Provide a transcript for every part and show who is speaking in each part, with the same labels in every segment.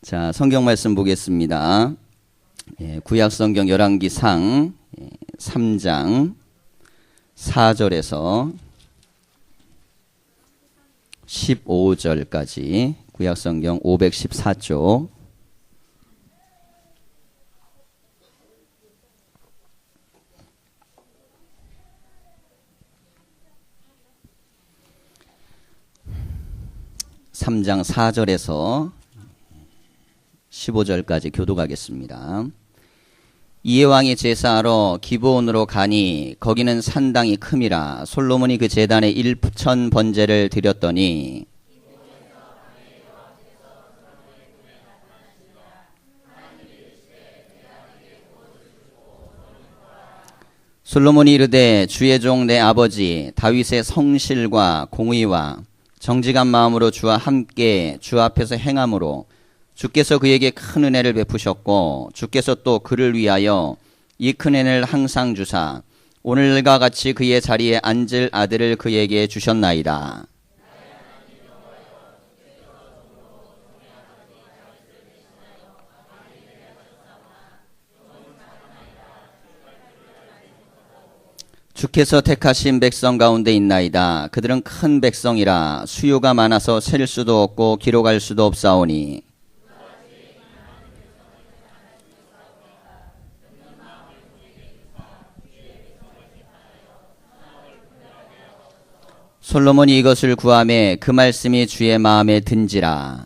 Speaker 1: 자, 성경 말씀 보겠습니다. 구약 성경 열왕기상 3장 4절에서 15절까지 구약 성경 514쪽. (3장) 4절에서 15절까지 교독하겠습니다. 이에 왕이 제사하러 기브온으로 가니 거기는 산당이 큼이라. 솔로몬이 그 제단에 1천 번제를 드렸더니 솔로몬이 이르되 주의 종 내 아버지 다윗의 성실과 공의와 정직한 마음으로 주와 함께 주 앞에서 행함으로 주께서 그에게 큰 은혜를 베푸셨고 주께서 또 그를 위하여 이 큰 은혜를 항상 주사 오늘과 같이 그의 자리에 앉을 아들을 그에게 주셨나이다. 주께서 택하신 백성 가운데 있나이다. 그들은 큰 백성이라 수요가 많아서 셀 수도 없고 기록할 수도 없사오니 솔로몬이 이것을 구하매 그 말씀이 주의 마음에 든지라.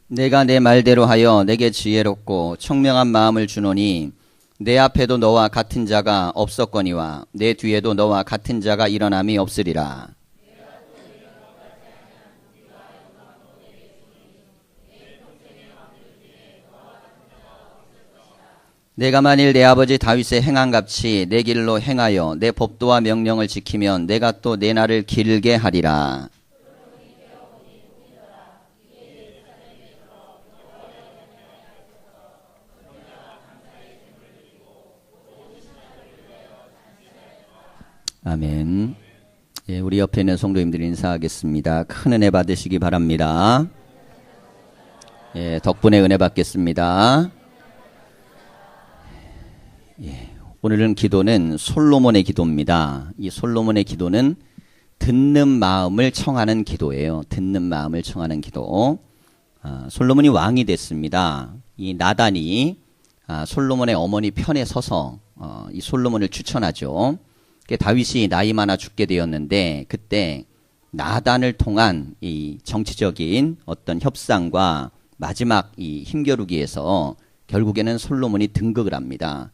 Speaker 1: 내가 내 말대로 하여 내게 지혜롭고 청명한 마음을 주노니 내 앞에도 너와 같은 자가 없었거니와 내 뒤에도 너와 같은 자가 일어남이 없으리라. 내가 만일 내 아버지 다윗의 행함같이 내 길로 행하여 내 법도와 명령을 지키면 내가 또 내 날을 길게 하리라. 아멘. 예, 우리 옆에 있는 성도님들 인사하겠습니다. 큰 은혜 받으시기 바랍니다. 예, 덕분에 은혜 받겠습니다. 예, 오늘은 기도는 솔로몬의 기도입니다. 이 솔로몬의 기도는 듣는 마음을 청하는 기도예요. 듣는 마음을 청하는 기도. 솔로몬이 왕이 됐습니다. 이 나단이 솔로몬의 어머니 편에 서서 이 솔로몬을 추천하죠. 다윗이 나이 많아 죽게 되었는데 그때 나단을 통한 이 정치적인 어떤 협상과 마지막 이 힘겨루기에서 결국에는 솔로몬이 등극을 합니다.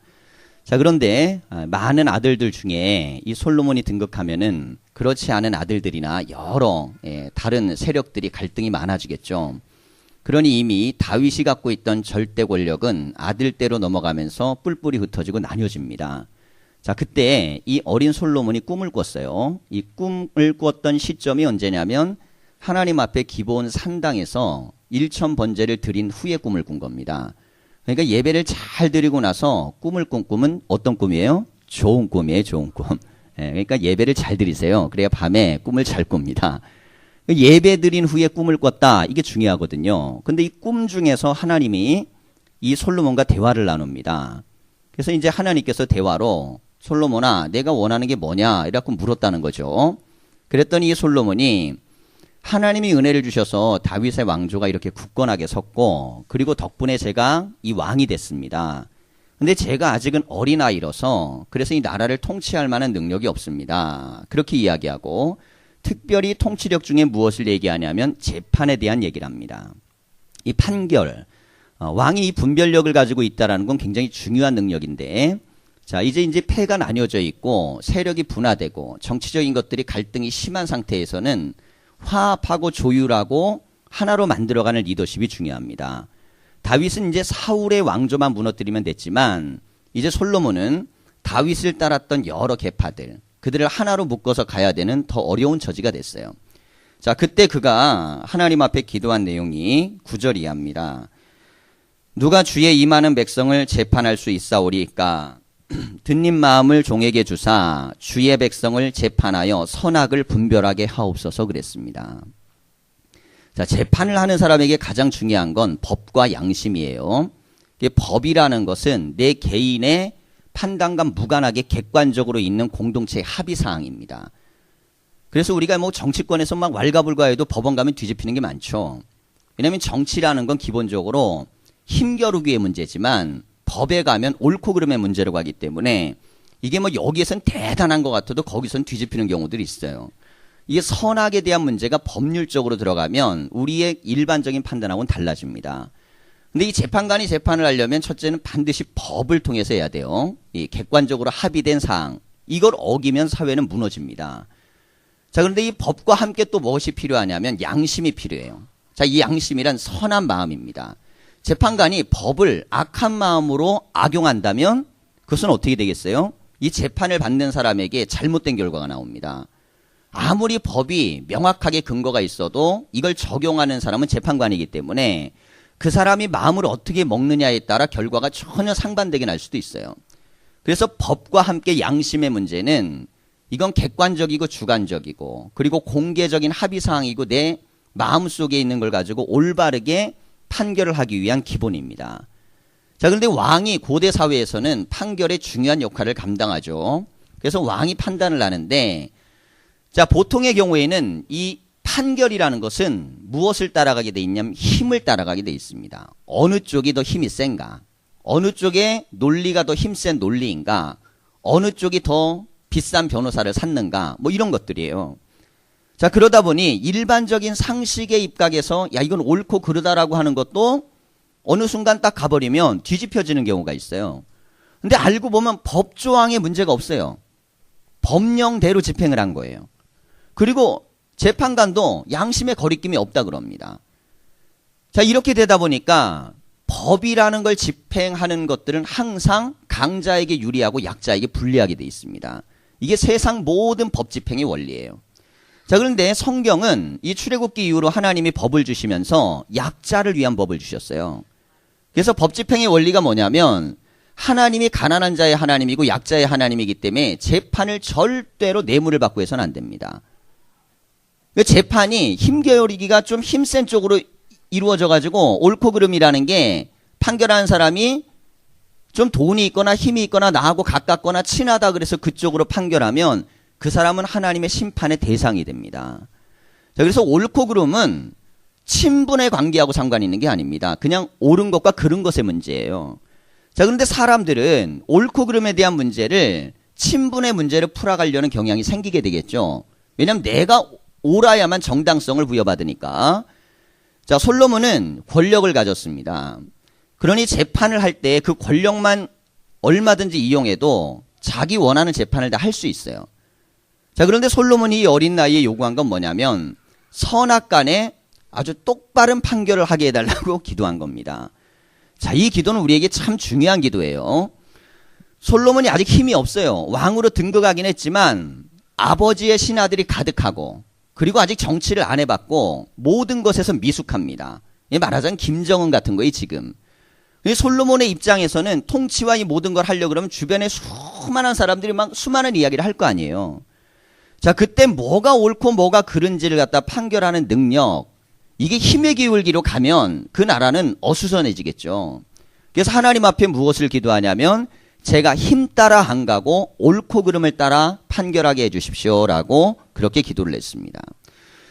Speaker 1: 자, 그런데 많은 아들들 중에 이 솔로몬이 등극하면은 그렇지 않은 아들들이나 여러 다른 세력들이 갈등이 많아지겠죠. 그러니 이미 다윗이 갖고 있던 절대 권력은 아들대로 넘어가면서 뿔뿔이 흩어지고 나뉘어집니다. 자, 그때 이 어린 솔로몬이 꿈을 꿨어요. 이 꿈을 꿨던 시점이 언제냐면 하나님 앞에 기브온 산당에서 1천 번제를 드린 후에 꿈을 꾼 겁니다. 그러니까 예배를 잘 드리고 나서 꿈을 꾼 꿈은 어떤 꿈이에요? 좋은 꿈이에요, 좋은 꿈. 그러니까 예배를 잘 드리세요. 그래야 밤에 꿈을 잘 꿉니다. 예배 드린 후에 꿈을 꿨다. 이게 중요하거든요. 근데 이 꿈 중에서 하나님이 이 솔로몬과 대화를 나눕니다. 그래서 이제 하나님께서 대화로 솔로몬아, 내가 원하는 게 뭐냐? 이라고 물었다는 거죠. 그랬더니 이 솔로몬이 하나님이 은혜를 주셔서 다윗의 왕조가 이렇게 굳건하게 섰고 그리고 덕분에 제가 이 왕이 됐습니다. 근데 제가 아직은 어린아이라서 그래서 이 나라를 통치할 만한 능력이 없습니다. 그렇게 이야기하고 특별히 통치력 중에 무엇을 얘기하냐면 재판에 대한 얘기를 합니다. 이 판결, 왕이 이 분별력을 가지고 있다는 건 굉장히 중요한 능력인데 자, 이제 패가 나뉘어져 있고 세력이 분화되고 정치적인 것들이 갈등이 심한 상태에서는 화합하고 조율하고 하나로 만들어가는 리더십이 중요합니다. 다윗은 이제 사울의 왕조만 무너뜨리면 됐지만 이제 솔로몬은 다윗을 따랐던 여러 계파들 그들을 하나로 묶어서 가야 되는 더 어려운 처지가 됐어요. 자, 그때 그가 하나님 앞에 기도한 내용이 9절 이하입니다. 누가 주의 임하는 백성을 재판할 수 있사오리까? 듣는 마음을 종에게 주사 주의 백성을 재판하여 선악을 분별하게 하옵소서 그랬습니다. 자, 재판을 하는 사람에게 가장 중요한 건 법과 양심이에요. 법이라는 것은 내 개인의 판단과 무관하게 객관적으로 있는 공동체의 합의사항입니다. 그래서 우리가 뭐 정치권에서 막 왈가불가해도 법원 가면 뒤집히는 게 많죠. 왜냐하면 정치라는 건 기본적으로 힘겨루기의 문제지만 법에 가면 옳고 그름의 문제로 가기 때문에 이게 뭐 여기에선 대단한 것 같아도 거기선 뒤집히는 경우들이 있어요. 이게 선악에 대한 문제가 법률적으로 들어가면 우리의 일반적인 판단하고는 달라집니다. 근데 이 재판관이 재판을 하려면 첫째는 반드시 법을 통해서 해야 돼요. 이 객관적으로 합의된 사항. 이걸 어기면 사회는 무너집니다. 자, 그런데 이 법과 함께 또 무엇이 필요하냐면 양심이 필요해요. 자, 이 양심이란 선한 마음입니다. 재판관이 법을 악한 마음으로 악용한다면 그것은 어떻게 되겠어요? 이 재판을 받는 사람에게 잘못된 결과가 나옵니다. 아무리 법이 명확하게 근거가 있어도 이걸 적용하는 사람은 재판관이기 때문에 그 사람이 마음을 어떻게 먹느냐에 따라 결과가 전혀 상반되게 날 수도 있어요. 그래서 법과 함께 양심의 문제는 이건 객관적이고 주관적이고 그리고 공개적인 합의사항이고 내 마음속에 있는 걸 가지고 올바르게 판결을 하기 위한 기본입니다. 자, 그런데 왕이 고대 사회에서는 판결에 중요한 역할을 감당하죠. 그래서 왕이 판단을 하는데 자, 보통의 경우에는 이 판결이라는 것은 무엇을 따라가게 돼 있냐면 힘을 따라가게 돼 있습니다. 어느 쪽이 더 힘이 센가? 어느 쪽에 논리가 더 힘센 논리인가? 어느 쪽이 더 비싼 변호사를 샀는가? 뭐 이런 것들이에요. 자, 그러다 보니 일반적인 상식의 입각에서 야, 이건 옳고 그르다라고 하는 것도 어느 순간 딱 가버리면 뒤집혀지는 경우가 있어요. 근데 알고 보면 법조항에 문제가 없어요. 법령대로 집행을 한 거예요. 그리고 재판관도 양심의 거리낌이 없다 그럽니다. 자, 이렇게 되다 보니까 법이라는 걸 집행하는 것들은 항상 강자에게 유리하고 약자에게 불리하게 돼 있습니다. 이게 세상 모든 법 집행의 원리예요. 자, 그런데 성경은 이 출애굽기 이후로 하나님이 법을 주시면서 약자를 위한 법을 주셨어요. 그래서 법 집행의 원리가 뭐냐면 하나님이 가난한 자의 하나님이고 약자의 하나님이기 때문에 재판을 절대로 뇌물을 받고 해서는 안 됩니다. 재판이 힘겨루기가 좀 힘센 쪽으로 이루어져 가지고 옳고 그름이라는 게 판결하는 사람이 좀 돈이 있거나 힘이 있거나 나하고 가깝거나 친하다 그래서 그쪽으로 판결하면 그 사람은 하나님의 심판의 대상이 됩니다. 자, 그래서 옳고 그름은 친분의 관계하고 상관이 있는 게 아닙니다. 그냥 옳은 것과 그른 것의 문제예요. 자, 그런데 사람들은 옳고 그름에 대한 문제를 친분의 문제를 풀어가려는 경향이 생기게 되겠죠. 왜냐하면 내가 옳아야만 정당성을 부여받으니까. 자, 솔로몬은 권력을 가졌습니다. 그러니 재판을 할 때 그 권력만 얼마든지 이용해도 자기 원하는 재판을 다 할 수 있어요. 자, 그런데 솔로몬이 어린 나이에 요구한 건 뭐냐면 선악간에 아주 똑바른 판결을 하게 해달라고 기도한 겁니다. 자, 이 기도는 우리에게 참 중요한 기도예요. 솔로몬이 아직 힘이 없어요. 왕으로 등극하긴 했지만 아버지의 신하들이 가득하고 그리고 아직 정치를 안 해봤고 모든 것에서 미숙합니다. 말하자면 김정은 같은 거예요, 지금. 솔로몬의 입장에서는 통치와 이 모든 걸 하려고 그러면 주변에 수많은 사람들이 막 수많은 이야기를 할 거 아니에요. 자, 그때 뭐가 옳고 뭐가 그른지를 갖다 판결하는 능력, 이게 힘의 기울기로 가면 그 나라는 어수선해지겠죠. 그래서 하나님 앞에 무엇을 기도하냐면 제가 힘 따라 안 가고 옳고 그름을 따라 판결하게 해주십시오라고 그렇게 기도를 했습니다.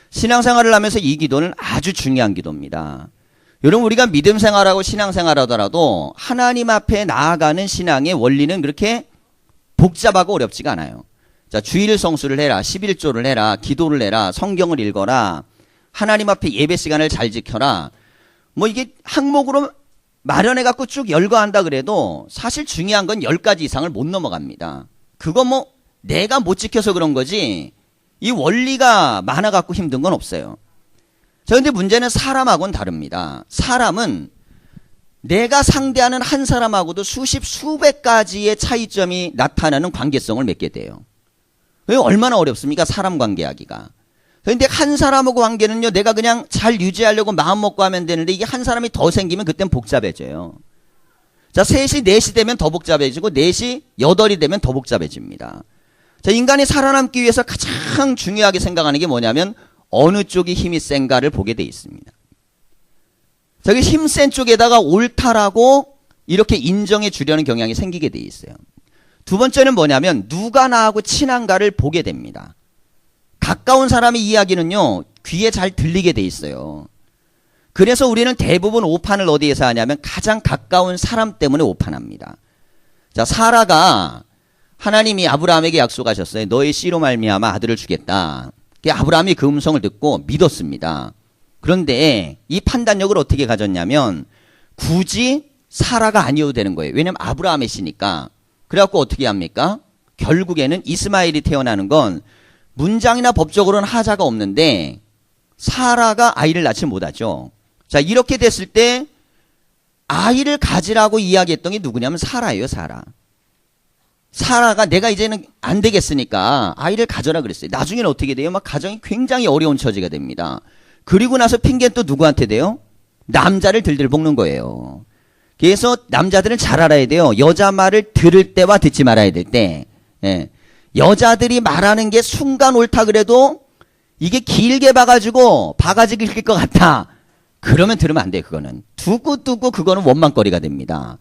Speaker 1: 신앙생활을 하면서 이 기도는 아주 중요한 기도입니다. 여러분, 우리가 믿음 생활하고 신앙생활 하더라도 하나님 앞에 나아가는 신앙의 원리는 그렇게 복잡하고 어렵지가 않아요. 자, 주일 성수를 해라, 11조를 해라, 기도를 해라, 성경을 읽어라, 하나님 앞에 예배 시간을 잘 지켜라. 뭐 이게 항목으로 마련해갖고 쭉 열거한다 그래도 사실 중요한 건 10가지 이상을 못 넘어갑니다. 그거 뭐 내가 못 지켜서 그런 거지 이 원리가 많아갖고 힘든 건 없어요. 자, 근데 문제는 사람하고는 다릅니다. 사람은 내가 상대하는 한 사람하고도 수십, 수백 가지의 차이점이 나타나는 관계성을 맺게 돼요. 왜 얼마나 어렵습니까? 사람 관계하기가. 근데 한 사람하고 관계는요, 내가 그냥 잘 유지하려고 마음 먹고 하면 되는데 이게 한 사람이 더 생기면 그땐 복잡해져요. 자, 3시, 4시 되면 더 복잡해지고 4시, 8이 되면 더 복잡해집니다. 자, 인간이 살아남기 위해서 가장 중요하게 생각하는 게 뭐냐면 어느 쪽이 힘이 센가를 보게 돼 있습니다. 저기 힘센 쪽에다가 옳다라고 이렇게 인정해 주려는 경향이 생기게 돼 있어요. 두 번째는 뭐냐면 누가 나하고 친한가를 보게 됩니다. 가까운 사람의 이야기는요, 귀에 잘 들리게 돼 있어요. 그래서 우리는 대부분 오판을 어디에서 하냐면 가장 가까운 사람 때문에 오판합니다. 자, 사라가 하나님이 아브라함에게 약속하셨어요. 너의 씨로 말미암아 아들을 주겠다. 아브라함이 그 음성을 듣고 믿었습니다. 그런데 이 판단력을 어떻게 가졌냐면 굳이 사라가 아니어도 되는 거예요. 왜냐면 아브라함의 씨니까. 그래갖고 어떻게 합니까? 결국에는 이스마엘이 태어나는 건 문장이나 법적으로는 하자가 없는데 사라가 아이를 낳지 못하죠. 자, 이렇게 됐을 때 아이를 가지라고 이야기했던 게 누구냐면 사라예요, 사라. 사라가 내가 이제는 안 되겠으니까 아이를 가져라 그랬어요. 나중에는 어떻게 돼요? 막 가정이 굉장히 어려운 처지가 됩니다. 그리고 나서 핑계는 또 누구한테 돼요? 남자를 들들 볶는 거예요. 그래서 남자들은 잘 알아야 돼요. 여자 말을 들을 때와 듣지 말아야 될 때. 예. 여자들이 말하는 게 순간 옳다 그래도 이게 길게 봐가지고 바가지 긁힐 것 같아. 그러면 들으면 안 돼요. 그거는. 두고 그거는 원망거리가 됩니다.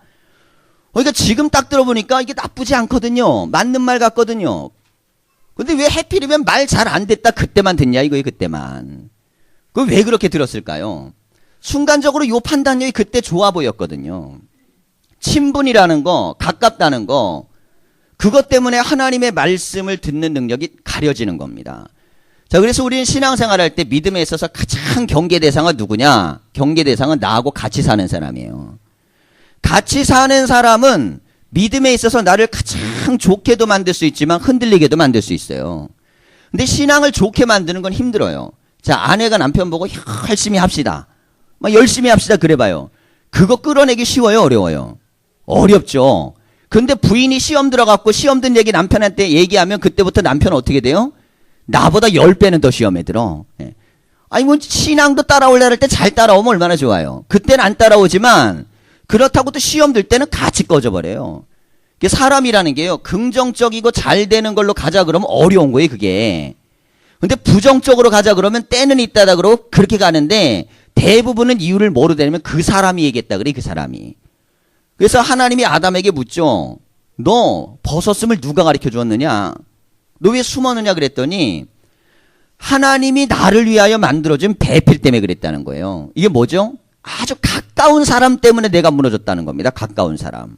Speaker 1: 그러니까 지금 딱 들어보니까 이게 나쁘지 않거든요. 맞는 말 같거든요. 근데 왜 해필이면 말 잘 안 됐다 그때만 듣냐 이거예요. 그때만. 그 왜 그렇게 들었을까요? 순간적으로 요 판단력이 그때 좋아 보였거든요. 친분이라는 거, 가깝다는 거, 그것 때문에 하나님의 말씀을 듣는 능력이 가려지는 겁니다. 자, 그래서 우리는 신앙생활 할 때 믿음에 있어서 가장 경계 대상은 누구냐? 경계 대상은 나하고 같이 사는 사람이에요. 같이 사는 사람은 믿음에 있어서 나를 가장 좋게도 만들 수 있지만 흔들리게도 만들 수 있어요. 근데 신앙을 좋게 만드는 건 힘들어요. 자, 아내가 남편 보고 열심히 합시다. 막 열심히 합시다 그래봐요. 그거 끌어내기 쉬워요, 어려워요? 어렵죠. 근데 부인이 시험 들어갔고 시험 든 얘기 남편한테 얘기하면 그때부터 남편은 어떻게 돼요? 나보다 10배는 더 시험에 들어. 예. 아니 뭐 신앙도 따라올려 할 때 잘 따라오면 얼마나 좋아요. 그때는 안 따라오지만 그렇다고 또 시험 들 때는 같이 꺼져버려요. 사람이라는 게요, 긍정적이고 잘 되는 걸로 가자 그러면 어려운 거예요, 그게. 근데 부정적으로 가자 그러면 때는 있다다 그러고 그렇게 가는데 대부분은 이유를 뭐로 되냐면 그 사람이 얘기했다 그래, 그 사람이. 그래서 하나님이 아담에게 묻죠. 너 벗었음을 누가 가르쳐 주었느냐? 너 왜 숨었느냐 그랬더니 하나님이 나를 위하여 만들어준 배필 때문에 그랬다는 거예요. 이게 뭐죠? 아주 가까운 사람 때문에 내가 무너졌다는 겁니다. 가까운 사람.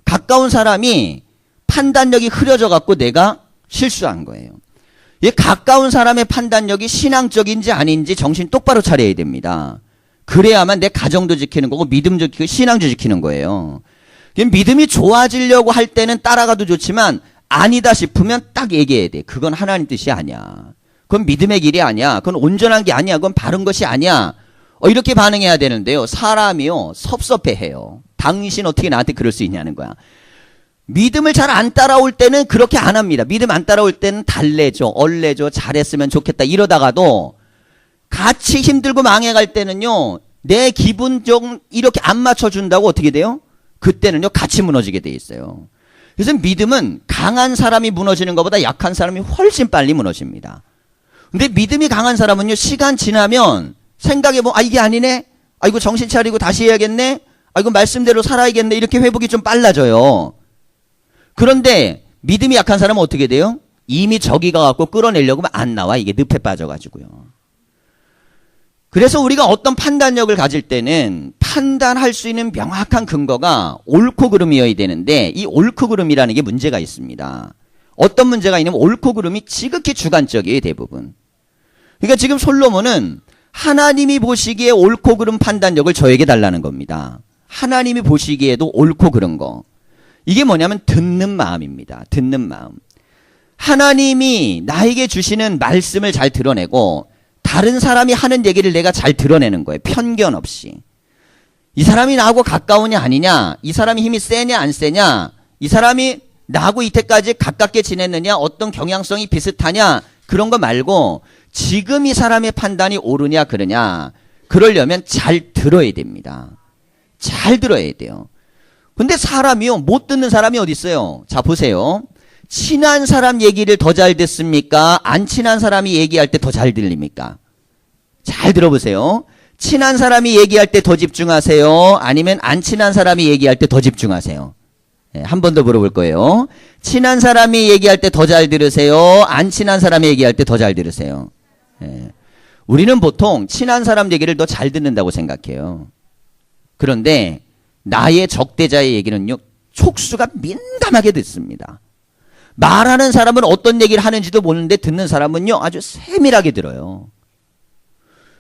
Speaker 1: 가까운 사람이 판단력이 흐려져 갖고 내가 실수한 거예요. 이 가까운 사람의 판단력이 신앙적인지 아닌지 정신 똑바로 차려야 됩니다. 그래야만 내 가정도 지키는 거고 믿음도 지키고 신앙도 지키는 거예요. 믿음이 좋아지려고 할 때는 따라가도 좋지만 아니다 싶으면 딱 얘기해야 돼. 그건 하나님 뜻이 아니야. 그건 믿음의 길이 아니야. 그건 온전한 게 아니야. 그건 바른 것이 아니야. 이렇게 반응해야 되는데요. 사람이요, 섭섭해해요. 당신 어떻게 나한테 그럴 수 있냐는 거야. 믿음을 잘 안 따라올 때는 그렇게 안 합니다. 믿음 안 따라올 때는 달래줘, 얼래줘, 잘했으면 좋겠다 이러다가도 같이 힘들고 망해갈 때는요, 내 기분 좀 이렇게 안 맞춰준다고 어떻게 돼요? 그때는요, 같이 무너지게 돼 있어요. 그래서 믿음은 강한 사람이 무너지는 것보다 약한 사람이 훨씬 빨리 무너집니다. 근데 믿음이 강한 사람은요, 시간 지나면 생각해보면, 이게 아니네? 이거 정신 차리고 다시 해야겠네? 이거 말씀대로 살아야겠네? 이렇게 회복이 좀 빨라져요. 그런데 믿음이 약한 사람은 어떻게 돼요? 이미 저기가 갖고 끌어내려고 하면 안 나와. 이게 늪에 빠져가지고요. 그래서 우리가 어떤 판단력을 가질 때는 판단할 수 있는 명확한 근거가 옳고 그름이어야 되는데 이 옳고 그름이라는 게 문제가 있습니다. 어떤 문제가 있냐면 옳고 그름이 지극히 주관적이에요, 대부분. 그러니까 지금 솔로몬은 하나님이 보시기에 옳고 그름 판단력을 저에게 달라는 겁니다. 하나님이 보시기에도 옳고 그른 거. 이게 뭐냐면 듣는 마음입니다. 듣는 마음. 하나님이 나에게 주시는 말씀을 잘 드러내고 다른 사람이 하는 얘기를 내가 잘 드러내는 거예요. 편견 없이. 이 사람이 나하고 가까우냐 아니냐, 이 사람이 힘이 세냐 안 세냐, 이 사람이 나하고 이때까지 가깝게 지냈느냐, 어떤 경향성이 비슷하냐, 그런 거 말고 지금 이 사람의 판단이 옳으냐 그러냐, 그러려면 잘 들어야 됩니다. 잘 들어야 돼요. 근데 사람이요, 못 듣는 사람이 어디 있어요? 자, 보세요. 친한 사람 얘기를 더 잘 듣습니까? 안 친한 사람이 얘기할 때 더 잘 들립니까? 잘 들어보세요. 친한 사람이 얘기할 때 더 집중하세요? 아니면 안 친한 사람이 얘기할 때 더 집중하세요? 네, 한 번 더 물어볼 거예요. 친한 사람이 얘기할 때 더 잘 들으세요? 안 친한 사람이 얘기할 때 더 잘 들으세요? 네. 우리는 보통 친한 사람 얘기를 더 잘 듣는다고 생각해요. 그런데 나의 적대자의 얘기는요, 촉수가 민감하게 듣습니다. 말하는 사람은 어떤 얘기를 하는지도 모르는데 듣는 사람은요, 아주 세밀하게 들어요.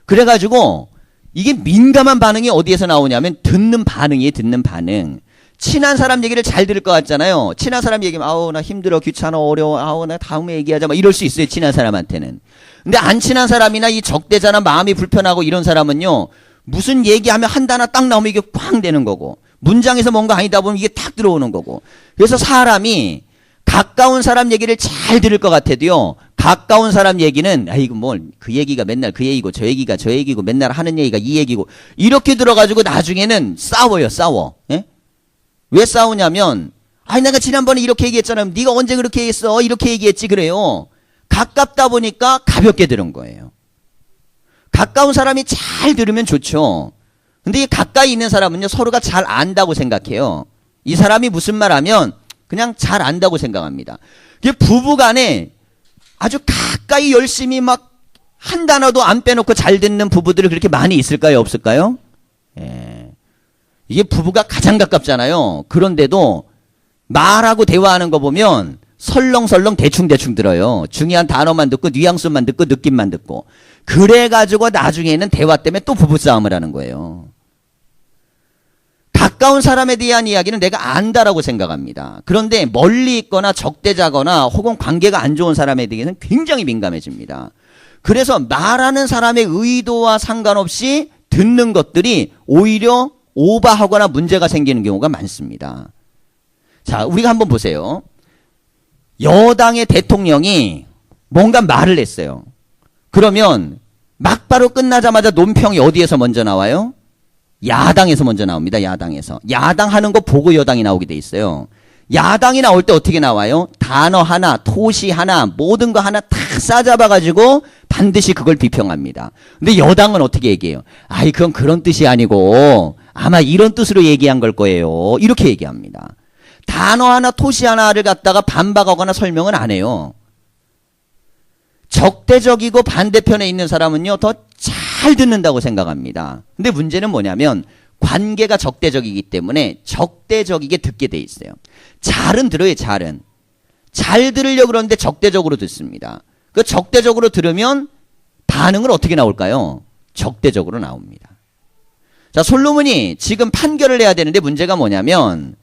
Speaker 1: 그래가지고 이게 민감한 반응이 어디에서 나오냐면 듣는 반응이에요. 듣는 반응. 친한 사람 얘기를 잘 들을 것 같잖아요. 친한 사람 얘기하면 아우 나 힘들어, 귀찮아, 어려워, 아우 나 다음에 얘기하자, 막 이럴 수 있어요. 친한 사람한테는. 근데 안 친한 사람이나 이 적대자나 마음이 불편하고 이런 사람은요, 무슨 얘기하면 한 단어 딱 나오면 이게 꽝 되는 거고, 문장에서 뭔가 아니다 보면 이게 탁 들어오는 거고. 그래서 사람이 가까운 사람 얘기를 잘 들을 것 같아도요, 가까운 사람 얘기는 아이고 뭘 그 얘기가 맨날 그 얘기고 저 얘기가 저 얘기고 맨날 하는 얘기가 이 얘기고 이렇게 들어가지고 나중에는 싸워요. 싸워. 예? 왜 싸우냐면 아니 내가 지난번에 이렇게 얘기했잖아. 네가 언제 그렇게 얘기했어? 이렇게 얘기했지. 그래요. 가깝다 보니까 가볍게 들은 거예요. 가까운 사람이 잘 들으면 좋죠. 근데 이 가까이 있는 사람은요, 서로가 잘 안다고 생각해요. 이 사람이 무슨 말 하면 그냥 잘 안다고 생각합니다. 부부 간에 아주 가까이 열심히 막 한 단어도 안 빼놓고 잘 듣는 부부들이 그렇게 많이 있을까요? 없을까요? 예. 이게 부부가 가장 가깝잖아요. 그런데도 말하고 대화하는 거 보면 설렁설렁 대충대충 들어요. 중요한 단어만 듣고 뉘앙스만 듣고 느낌만 듣고. 그래가지고 나중에는 대화 때문에 또 부부싸움을 하는 거예요. 가까운 사람에 대한 이야기는 내가 안다라고 생각합니다. 그런데 멀리 있거나 적대자거나 혹은 관계가 안 좋은 사람에 대해서는 굉장히 민감해집니다. 그래서 말하는 사람의 의도와 상관없이 듣는 것들이 오히려 오버하거나 문제가 생기는 경우가 많습니다. 자, 우리가 한번 보세요. 여당의 대통령이 뭔가 말을 했어요. 그러면 막바로 끝나자마자 논평이 어디에서 먼저 나와요? 야당에서 먼저 나옵니다. 야당에서. 야당 하는 거 보고 여당이 나오게 돼 있어요. 야당이 나올 때 어떻게 나와요? 단어 하나, 토시 하나, 모든 거 하나 다 싸잡아가지고 반드시 그걸 비평합니다. 근데 여당은 어떻게 얘기해요? 아이, 그건 그런 뜻이 아니고 아마 이런 뜻으로 얘기한 걸 거예요. 이렇게 얘기합니다. 단어 하나, 토시 하나를 갖다가 반박하거나 설명은 안 해요. 적대적이고 반대편에 있는 사람은요, 더 잘 듣는다고 생각합니다. 근데 문제는 뭐냐면 관계가 적대적이기 때문에 적대적이게 듣게 돼 있어요. 잘은 들어요, 잘은. 잘 들으려고 그러는데 적대적으로 듣습니다. 그 적대적으로 들으면 반응은 어떻게 나올까요? 적대적으로 나옵니다. 자, 솔로몬이 지금 판결을 해야 되는데 문제가 뭐냐면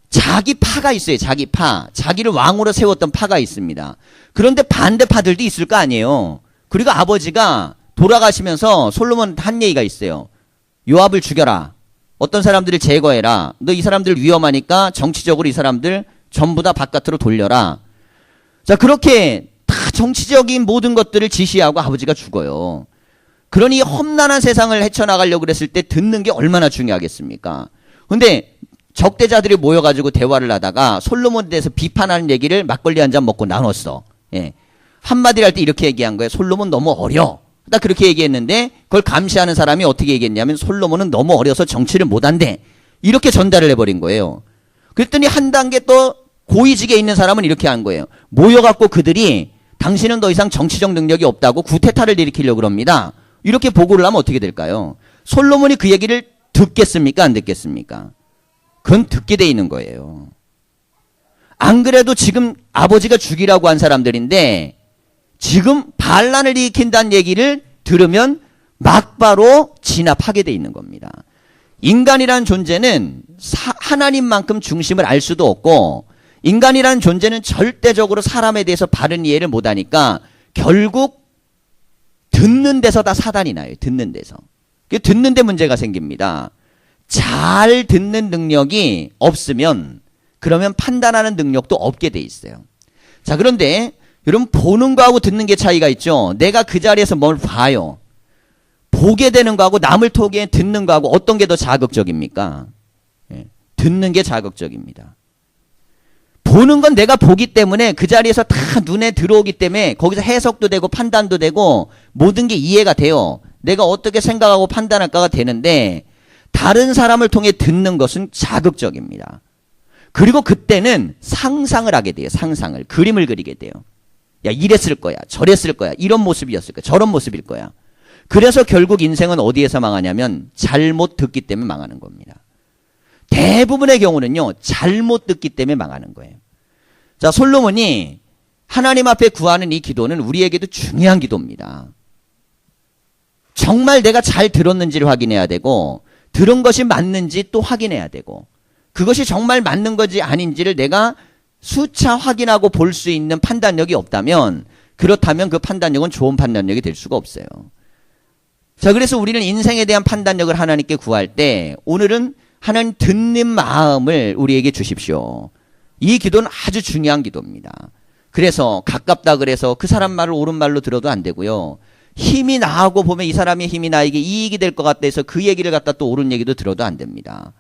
Speaker 1: 자기 파가 있어요. 자기 파. 자기를 왕으로 세웠던 파가 있습니다. 그런데 반대파들도 있을 거 아니에요. 그리고 아버지가 돌아가시면서 솔로몬 한 얘기가 있어요. 요압을 죽여라. 어떤 사람들을 제거해라. 너 이 사람들 위험하니까 정치적으로 이 사람들 전부 다 바깥으로 돌려라. 자, 그렇게 다 정치적인 모든 것들을 지시하고 아버지가 죽어요. 그러니 험난한 세상을 헤쳐나가려고 그랬을 때 듣는 게 얼마나 중요하겠습니까? 근데 적대자들이 모여가지고 대화를 하다가 솔로몬에 대해서 비판하는 얘기를 막걸리 한 잔 먹고 나눴어. 예. 한마디를 할 때 이렇게 얘기한 거예요. 솔로몬 너무 어려. 딱 그렇게 얘기했는데 그걸 감시하는 사람이 어떻게 얘기했냐면 솔로몬은 너무 어려서 정치를 못한대. 이렇게 전달을 해버린 거예요. 그랬더니 한 단계 또 고위직에 있는 사람은 이렇게 한 거예요. 모여갖고 그들이 당신은 더 이상 정치적 능력이 없다고 구테타를 일으키려고 그럽니다. 이렇게 보고를 하면 어떻게 될까요? 솔로몬이 그 얘기를 듣겠습니까? 안 듣겠습니까? 그건 듣게 돼 있는 거예요. 안 그래도 지금 아버지가 죽이라고 한 사람들인데 지금 반란을 일으킨다는 얘기를 들으면 막바로 진압하게 돼 있는 겁니다. 인간이라는 존재는 하나님만큼 중심을 알 수도 없고 인간이라는 존재는 절대적으로 사람에 대해서 바른 이해를 못하니까 결국 듣는 데서 다 사단이 나요. 듣는 데서. 듣는 데 문제가 생깁니다. 잘 듣는 능력이 없으면 그러면 판단하는 능력도 없게 돼 있어요. 자, 그런데 여러분 보는 거하고 듣는 게 차이가 있죠. 내가 그 자리에서 뭘 봐요. 보게 되는 거하고 남을 통해 듣는 거하고 어떤 게 더 자극적입니까? 예, 듣는 게 자극적입니다. 보는 건 내가 보기 때문에 그 자리에서 다 눈에 들어오기 때문에 거기서 해석도 되고 판단도 되고 모든 게 이해가 돼요. 내가 어떻게 생각하고 판단할까가 되는데 다른 사람을 통해 듣는 것은 자극적입니다. 그리고 그때는 상상을 하게 돼요. 상상을. 그림을 그리게 돼요. 야, 이랬을 거야. 저랬을 거야. 이런 모습이었을 거야. 저런 모습일 거야. 그래서 결국 인생은 어디에서 망하냐면 잘못 듣기 때문에 망하는 겁니다. 대부분의 경우는요. 잘못 듣기 때문에 망하는 거예요. 자, 솔로몬이 하나님 앞에 구하는 이 기도는 우리에게도 중요한 기도입니다. 정말 내가 잘 들었는지를 확인해야 되고 들은 것이 맞는지 또 확인해야 되고 그것이 정말 맞는 건지 아닌지를 내가 수차 확인하고 볼 수 있는 판단력이 없다면 그렇다면 그 판단력은 좋은 판단력이 될 수가 없어요. 자, 그래서 우리는 인생에 대한 판단력을 하나님께 구할 때 오늘은 하나님 듣는 마음을 우리에게 주십시오. 이 기도는 아주 중요한 기도입니다. 그래서 가깝다 그래서 그 사람 말을 옳은 말로 들어도 안 되고요. 힘이 나하고 보면 이 사람의 힘이 나에게 이익이 될 것 같다 해서 그 얘기를 갖다 또 옳은 얘기도 들어도 안 됩니다.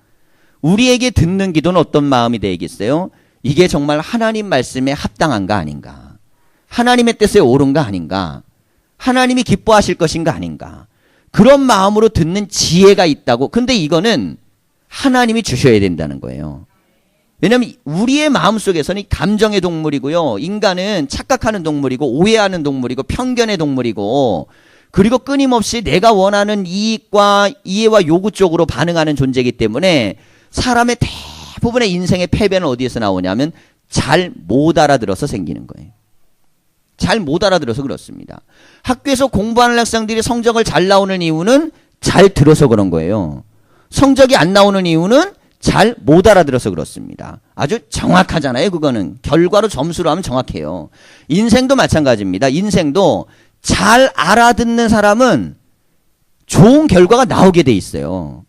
Speaker 1: 우리에게 듣는 기도는 어떤 마음이 되겠어요? 이게 정말 하나님 말씀에 합당한가 아닌가? 하나님의 뜻에 옳은가 아닌가? 하나님이 기뻐하실 것인가 아닌가? 그런 마음으로 듣는 지혜가 있다고. 근데 이거는 하나님이 주셔야 된다는 거예요. 왜냐하면 우리의 마음속에서는 감정의 동물이고요. 인간은 착각하는 동물이고 오해하는 동물이고 편견의 동물이고 그리고 끊임없이 내가 원하는 이익과 이해와 요구 쪽으로 반응하는 존재이기 때문에 사람의 대부분의 인생의 패배는 어디에서 나오냐면 잘 못 알아들어서 생기는 거예요. 잘 못 알아들어서 그렇습니다. 학교에서 공부하는 학생들이 성적을 잘 나오는 이유는 잘 들어서 그런 거예요. 성적이 안 나오는 이유는 잘 못 알아들어서 그렇습니다. 아주 정확하잖아요. 그거는 결과로 점수로 하면 정확해요. 인생도 마찬가지입니다. 인생도 잘 알아듣는 사람은 좋은 결과가 나오게 돼 있어요.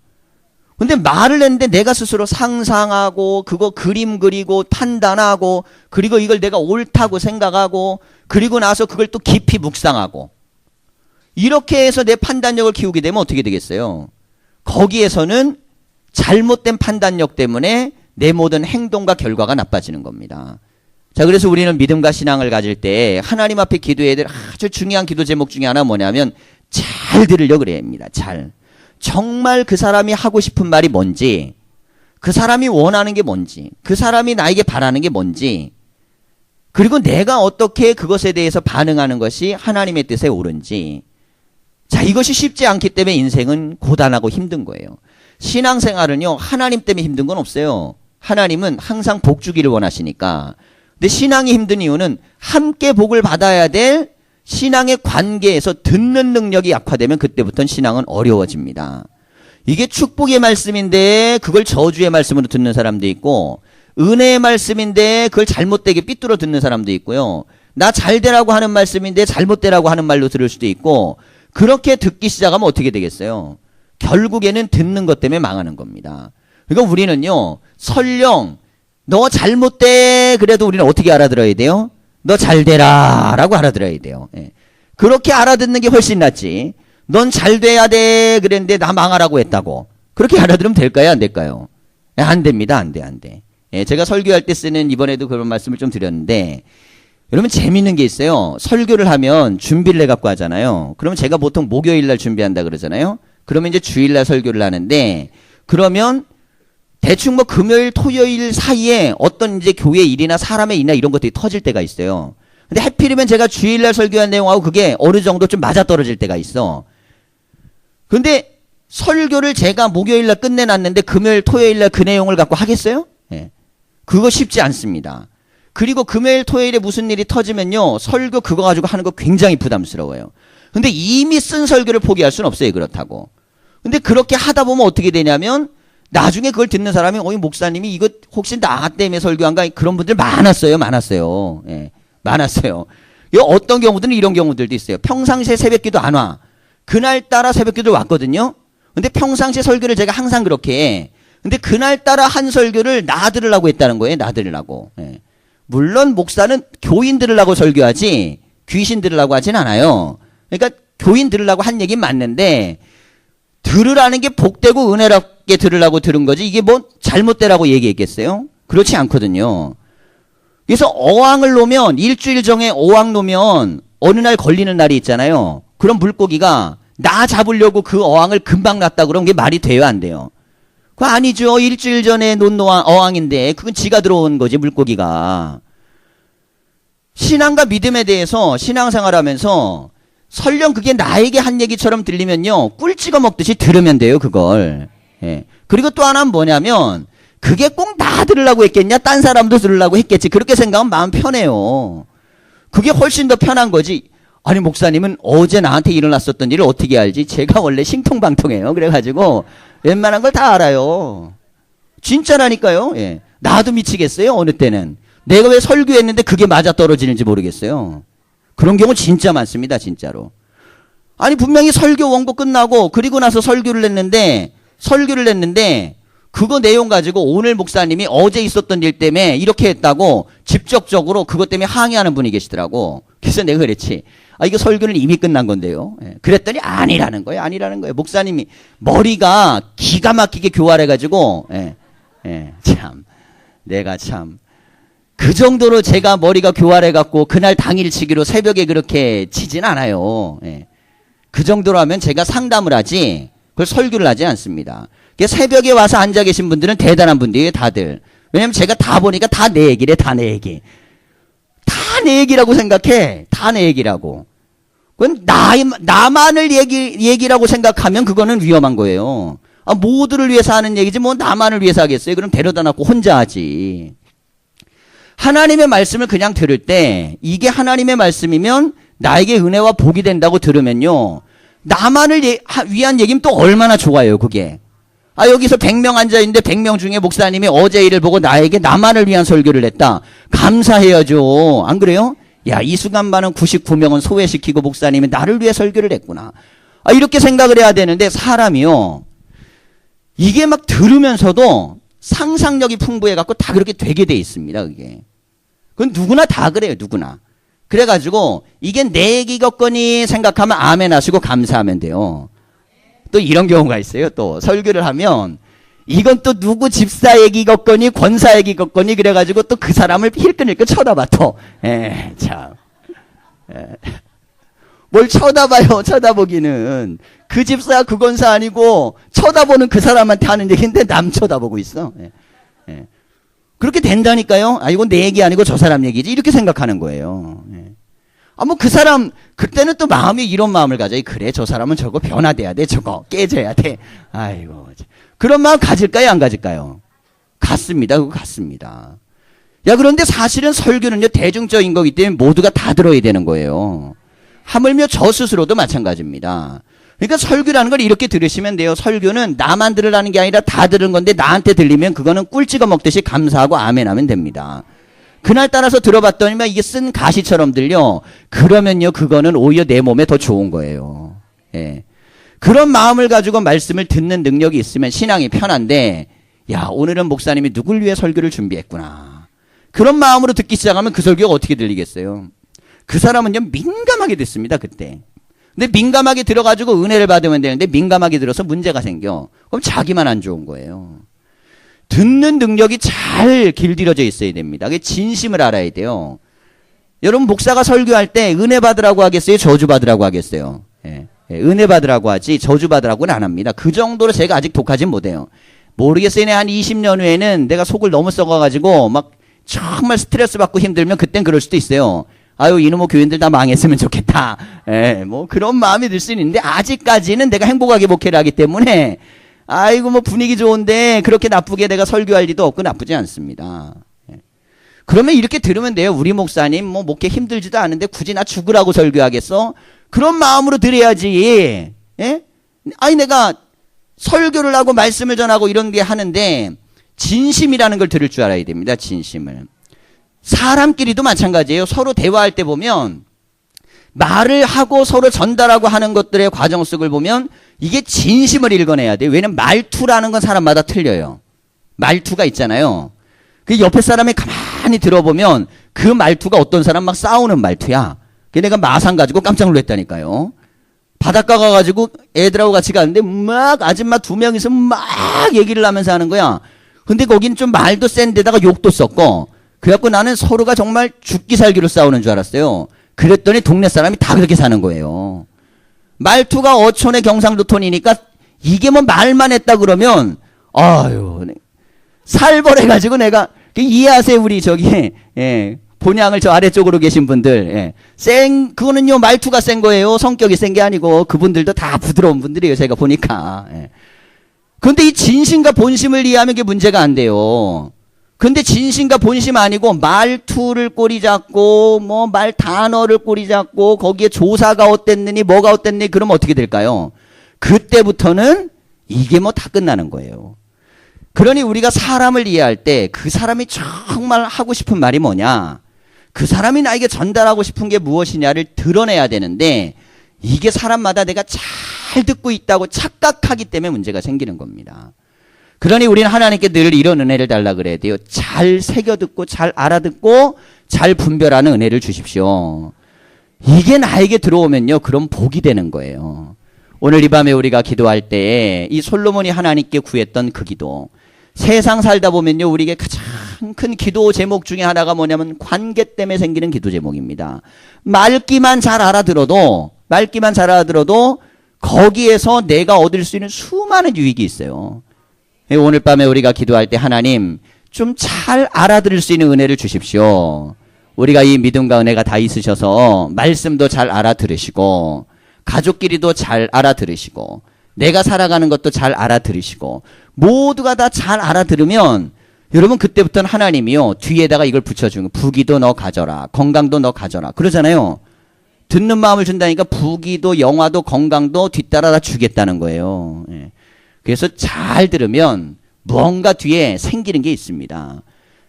Speaker 1: 근데 말을 했는데 내가 스스로 상상하고 그거 그림 그리고 판단하고 그리고 이걸 내가 옳다고 생각하고 그리고 나서 그걸 또 깊이 묵상하고 이렇게 해서 내 판단력을 키우게 되면 어떻게 되겠어요? 거기에서는 잘못된 판단력 때문에 내 모든 행동과 결과가 나빠지는 겁니다. 자, 그래서 우리는 믿음과 신앙을 가질 때 하나님 앞에 기도해야 될 아주 중요한 기도 제목 중에 하나 뭐냐면 잘 들으려고 그래야 합니다. 잘. 정말 그 사람이 하고 싶은 말이 뭔지, 그 사람이 원하는 게 뭔지, 그 사람이 나에게 바라는 게 뭔지, 그리고 내가 어떻게 그것에 대해서 반응하는 것이 하나님의 뜻에 옳은지. 자, 이것이 쉽지 않기 때문에 인생은 고단하고 힘든 거예요. 신앙생활은요, 하나님 때문에 힘든 건 없어요. 하나님은 항상 복 주기를 원하시니까. 근데 신앙이 힘든 이유는 함께 복을 받아야 될 신앙의 관계에서 듣는 능력이 약화되면 그때부터는 신앙은 어려워집니다. 이게 축복의 말씀인데 그걸 저주의 말씀으로 듣는 사람도 있고 은혜의 말씀인데 그걸 잘못되게 삐뚤어 듣는 사람도 있고요. 나 잘되라고 하는 말씀인데 잘못되라고 하는 말로 들을 수도 있고 그렇게 듣기 시작하면 어떻게 되겠어요? 결국에는 듣는 것 때문에 망하는 겁니다. 그러니까 우리는요. 설령 너 잘못돼 그래도 우리는 어떻게 알아들어야 돼요? 너 잘되라 라고 알아들어야 돼요. 예. 그렇게 알아듣는 게 훨씬 낫지. 넌 잘돼야 돼 그랬는데 나 망하라고 했다고. 그렇게 알아들으면 될까요? 안 될까요? 예, 안 됩니다. 안 돼. 안 돼. 예, 제가 설교할 때 쓰는 이번에도 그런 말씀을 좀 드렸는데 여러분 재밌는 게 있어요. 설교를 하면 준비를 해갖고 하잖아요. 그러면 제가 보통 목요일 날 준비한다 그러잖아요. 그러면 이제 주일 날 설교를 하는데 그러면 대충 뭐 금요일, 토요일 사이에 어떤 이제 교회 일이나 사람의 일이나 이런 것들이 터질 때가 있어요. 근데 하필이면 제가 주일날 설교한 내용하고 그게 어느 정도 좀 맞아떨어질 때가 있어. 근데 설교를 제가 목요일날 끝내놨는데 금요일, 토요일날 그 내용을 갖고 하겠어요? 예. 그거 쉽지 않습니다. 그리고 금요일, 토요일에 무슨 일이 터지면요. 설교 그거 가지고 하는 거 굉장히 부담스러워요. 근데 이미 쓴 설교를 포기할 수는 없어요. 그렇다고. 근데 그렇게 하다 보면 어떻게 되냐면 나중에 그걸 듣는 사람이 어이 목사님이 이거 혹시 나 때문에 설교한가 그런 분들 많았어요. 예, 많았어요. 어떤 경우들은 이런 경우들도 있어요. 평상시에 새벽기도 안 와. 그날따라 새벽기도 왔거든요. 근데 평상시에 설교를 제가 항상 그렇게 해. 근데 그날따라 한 설교를 나 들으려고 했다는 거예요. 나 들으려고. 예. 물론 목사는 교인 들으려고 설교하지 귀신 들으려고 하진 않아요. 그러니까 교인 들으려고 한 얘기는 맞는데 들으라는 게 복되고 은혜롭게 들으려고 들은 거지 이게 뭐 잘못되라고 얘기했겠어요? 그렇지 않거든요. 그래서 어항을 놓으면 일주일 전에 어항 놓으면 어느 날 걸리는 날이 있잖아요. 그럼 물고기가 나 잡으려고 그 어항을 금방 놨다 그러면 그게 말이 돼요 안 돼요? 그거 아니죠. 일주일 전에 놓은 어항인데 그건 지가 들어온 거지 물고기가. 신앙과 믿음에 대해서 신앙생활하면서 설령 그게 나에게 한 얘기처럼 들리면요 꿀 찍어 먹듯이 들으면 돼요 그걸. 예. 그리고 또 하나는 뭐냐면 그게 꼭 나 들으려고 했겠냐 딴 사람도 들으려고 했겠지 그렇게 생각하면 마음 편해요. 그게 훨씬 더 편한 거지. 아니 목사님은 어제 나한테 일어났었던 일을 어떻게 알지? 제가 원래 신통방통해요. 그래가지고 웬만한 걸 다 알아요. 진짜라니까요. 예. 나도 미치겠어요 어느 때는. 내가 왜 설교했는데 그게 맞아떨어지는지 모르겠어요. 그런 경우 진짜 많습니다 진짜로. 아니 분명히 설교 원고 끝나고 그리고 나서 설교를 냈는데 그거 내용 가지고 오늘 목사님이 어제 있었던 일 때문에 이렇게 했다고 직접적으로 그것 때문에 항의하는 분이 계시더라고. 그래서 내가 그랬지. 아 이거 설교는 이미 끝난 건데요. 예. 그랬더니 아니라는 거예요. 목사님이 머리가 기가 막히게 교활해가지고 참 내가 참 그 정도로 제가 머리가 교활해갖고 그날 당일치기로 새벽에 그렇게 치진 않아요. 예. 그 정도로 하면 제가 상담을 하지 그걸 설교를 하지 않습니다. 새벽에 와서 앉아 계신 분들은 대단한 분들이에요 다들. 왜냐면 제가 다 보니까 다 내 얘기래. 다 내 얘기. 다 내 얘기라고 생각해. 다 내 얘기라고. 그건 나만을 얘기라고 생각하면 그거는 위험한 거예요. 아, 모두를 위해서 하는 얘기지 뭐 나만을 위해서 하겠어요. 그럼 데려다 놓고 혼자 하지. 하나님의 말씀을 그냥 들을 때 이게 하나님의 말씀이면 나에게 은혜와 복이 된다고 들으면요. 나만을 위한 얘기면 또 얼마나 좋아요 그게. 아 여기서 100명 앉아있는데 100명 중에 목사님이 어제 일을 보고 나에게 나만을 위한 설교를 했다. 감사해야죠. 안 그래요? 야 이 순간만은 99명은 소외시키고 목사님이 나를 위해 설교를 했구나. 아 이렇게 생각을 해야 되는데 사람이요. 이게 막 들으면서도 상상력이 풍부해갖고 다 그렇게 되게 돼 있습니다 그게. 그건 누구나 다 그래요 누구나. 그래가지고 이게 내 얘기겠거니 생각하면 아멘 하시고 감사하면 돼요. 또 이런 경우가 있어요. 또 설교를 하면 이건 또 누구 집사 얘기겠거니 권사 얘기겠거니 그래가지고 또 그 사람을 힐끈힐끈 쳐다봐 또. 참. 뭘 쳐다봐요 쳐다보기는. 그 집사 그 권사 아니고 쳐다보는 그 사람한테 하는 얘기인데 남 쳐다보고 있어. 그렇게 된다니까요. 아 이건 내 얘기 아니고 저 사람 얘기지 이렇게 생각하는 거예요. 아 뭐 그 사람 그때는 또 마음이 이런 마음을 가져요. 그래 저 사람은 저거 변화돼야 돼. 저거 깨져야 돼. 아이고 그런 마음 가질까요 안 가질까요? 같습니다. 그거 같습니다. 야 그런데 사실은 설교는요 대중적인 거기 때문에 모두가 다 들어야 되는 거예요. 하물며 저 스스로도 마찬가지입니다. 그러니까 설교라는 걸 이렇게 들으시면 돼요. 설교는 나만 들으라는 게 아니라 다 들은 건데 나한테 들리면 그거는 꿀 찍어 먹듯이 감사하고 아멘 하면 됩니다. 그날따라서 들어봤더니만 이게 쓴 가시처럼 들려. 그러면요 그거는 오히려 내 몸에 더 좋은 거예요. 예. 그런 마음을 가지고 말씀을 듣는 능력이 있으면 신앙이 편한데 야 오늘은 목사님이 누굴 위해 설교를 준비했구나. 그런 마음으로 듣기 시작하면 그 설교가 어떻게 들리겠어요. 그 사람은요 민감하게 듣습니다 그때. 근데 민감하게 들어가지고 은혜를 받으면 되는데 민감하게 들어서 문제가 생겨. 그럼 자기만 안 좋은 거예요. 듣는 능력이 잘 길들여져 있어야 됩니다. 그게 진심을 알아야 돼요. 여러분 목사가 설교할 때 은혜 받으라고 하겠어요? 저주 받으라고 하겠어요? 은혜 받으라고 하지 저주 받으라고는 안 합니다. 그 정도로 제가 아직 독하진 못해요. 모르겠어요. 한 20년 후에는 내가 속을 너무 썩어가지고 막 정말 스트레스 받고 힘들면 그땐 그럴 수도 있어요. 아유 이놈의 교인들 다 망했으면 좋겠다. 뭐 그런 마음이 들 수 있는데 아직까지는 내가 행복하게 목회를 하기 때문에 아이고 뭐 분위기 좋은데 그렇게 나쁘게 내가 설교할 리도 없고 나쁘지 않습니다. 그러면 이렇게 들으면 돼요. 우리 목사님 뭐 목회 힘들지도 않은데 굳이 나 죽으라고 설교하겠어? 그런 마음으로 들어야지. 아니 내가 설교를 하고 말씀을 전하고 이런 게 하는데 진심이라는 걸 들을 줄 알아야 됩니다. 진심을. 사람끼리도 마찬가지예요. 서로 대화할 때 보면 말을 하고 서로 전달하고 하는 것들의 과정 속을 보면 이게 진심을 읽어내야 돼요. 왜냐면 말투라는 건 사람마다 틀려요. 말투가 있잖아요. 그 옆에 사람이 가만히 가만히 들어보면 그 말투가 어떤 사람 막 싸우는 말투야. 내가 마상 가지고 깜짝 놀랐다니까요. 바닷가 가가지고 애들하고 같이 가는데 막 아줌마 2명이서 막 얘기를 하면서 하는 거야. 근데 거긴 좀 말도 센 데다가 욕도 썼고, 그래갖고 나는 서로가 정말 죽기 살기로 싸우는 줄 알았어요. 그랬더니 동네 사람이 다 그렇게 사는 거예요. 말투가 어촌의 경상도 톤이니까 이게 뭐 말만 했다 그러면 아유 살벌해가지고 내가 이해하세요. 우리 저기 본향을 저 아래쪽으로 계신 분들 그거는요 말투가 센 거예요. 성격이 센 게 아니고 그분들도 다 부드러운 분들이에요. 제가 보니까. 그런데 이 진심과 본심을 이해하면 그게 문제가 안 돼요. 근데 진심과 본심 아니고 말투를 꼬리 잡고 뭐 말 단어를 꼬리 잡고 거기에 조사가 어땠느니 뭐가 어땠느니 그러면 어떻게 될까요? 그때부터는 이게 뭐 다 끝나는 거예요. 그러니 우리가 사람을 이해할 때 그 사람이 정말 하고 싶은 말이 뭐냐, 그 사람이 나에게 전달하고 싶은 게 무엇이냐를 드러내야 되는데, 이게 사람마다 내가 잘 듣고 있다고 착각하기 때문에 문제가 생기는 겁니다. 그러니 우리는 하나님께 늘 이런 은혜를 달라 그래야 돼요. 잘 새겨듣고 잘 알아듣고 잘 분별하는 은혜를 주십시오. 이게 나에게 들어오면요, 그럼 복이 되는 거예요. 오늘 이 밤에 우리가 기도할 때 이 솔로몬이 하나님께 구했던 그 기도, 세상 살다 보면요 우리에게 가장 큰 기도 제목 중에 하나가 뭐냐면 관계 때문에 생기는 기도 제목입니다. 말기만 잘 알아들어도 거기에서 내가 얻을 수 있는 수많은 유익이 있어요. 오늘 밤에 우리가 기도할 때 하나님 좀 잘 알아들을 수 있는 은혜를 주십시오. 우리가 이 믿음과 은혜가 다 있으셔서 말씀도 잘 알아들으시고 가족끼리도 잘 알아들으시고 내가 살아가는 것도 잘 알아들으시고 모두가 다 잘 알아들으면 여러분 그때부터는 하나님이요 뒤에다가 이걸 붙여주는 거예요. 부귀도 너 가져라, 건강도 너 가져라 그러잖아요. 듣는 마음을 준다니까 부귀도 영화도 건강도 뒤따라 다 주겠다는 거예요. 그래서 잘 들으면 무언가 뒤에 생기는 게 있습니다.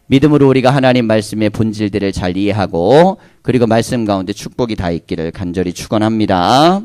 Speaker 1: 믿음으로 우리가 하나님 말씀의 본질들을 잘 이해하고 그리고 말씀 가운데 축복이 다 있기를 간절히 축원합니다.